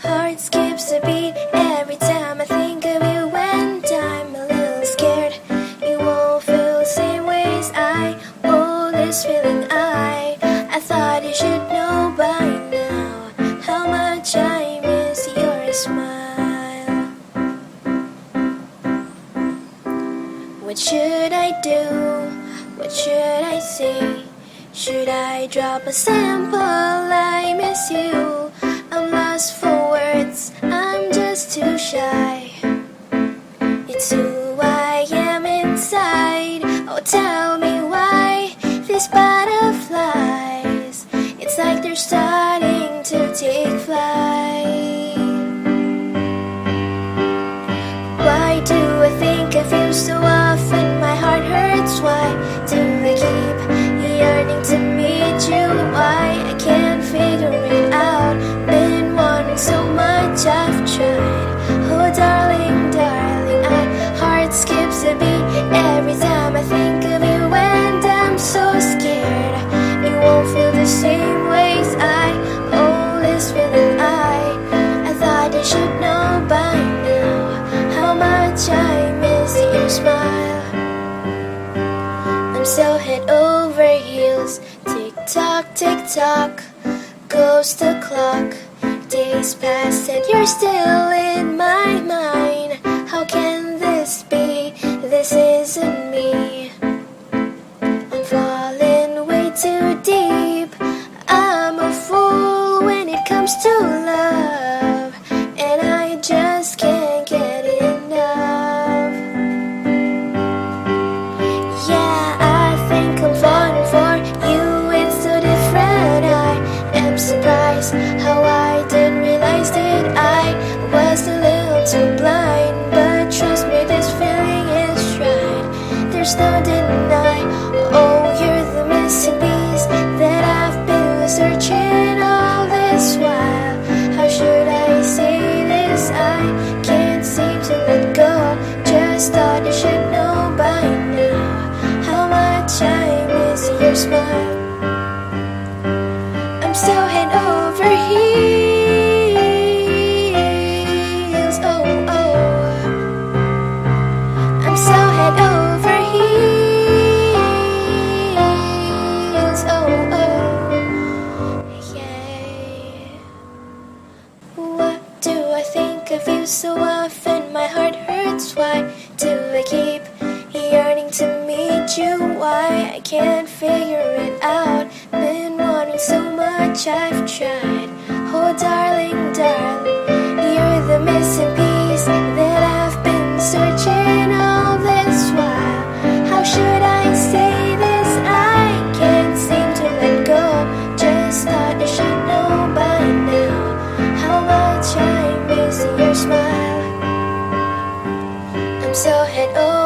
Heart skips a beat every time I think of you, and I'm a little scared you won't feel the same way as I. Oh, this feeling I thought you should know by now how much I miss your smile. What should I do? What should I say? Should I drop a sample? I miss you. I'm lost for words, I'm just too shy. It's who I am inside. Oh, tell me why these butterflies, it's like they're starting to take flight. Why do I think of you so often? My heart hurts. Why do I keep yearning to meet you? Why I can't figure it out. Been wanting so much, I've tried. Oh darling, darling, heart skips a beat every time I think of you, and I'm so scared you won't feel the same way as I. Oh, this feeling I thought I should know by now how much I miss your smile. I'm so head over heels, tick tock, goes the clock. Days pass and you're still in my mind. How can this be? This isn't me. I'm falling way too deep. I'm a fool when it comes to love, and I just can't get enough. Yeah, I think I'm falling for you. It's so different. I am surprised how I didn't realize that I was a little too blind. But trust me, this feeling is right. There's no denying. Oh, you're the missing piece that I've been searching all this while. How should I say this? I can't seem to let go. Just thought you should know by now how much I miss your smile. I'm so head over heels. Oh, oh. I'm so head over heels. Oh, oh. Yeah. What do I think of you so often? My heart hurts. Why do I keep yearning to meet you? Why I can't figure it out. Been wanting so much, I've tried. Oh darling, darling, you're the missing piece that I've been searching all this while. How should I say this? I can't seem to let go. Just thought I should know by now how much I miss your smile. I'm so head over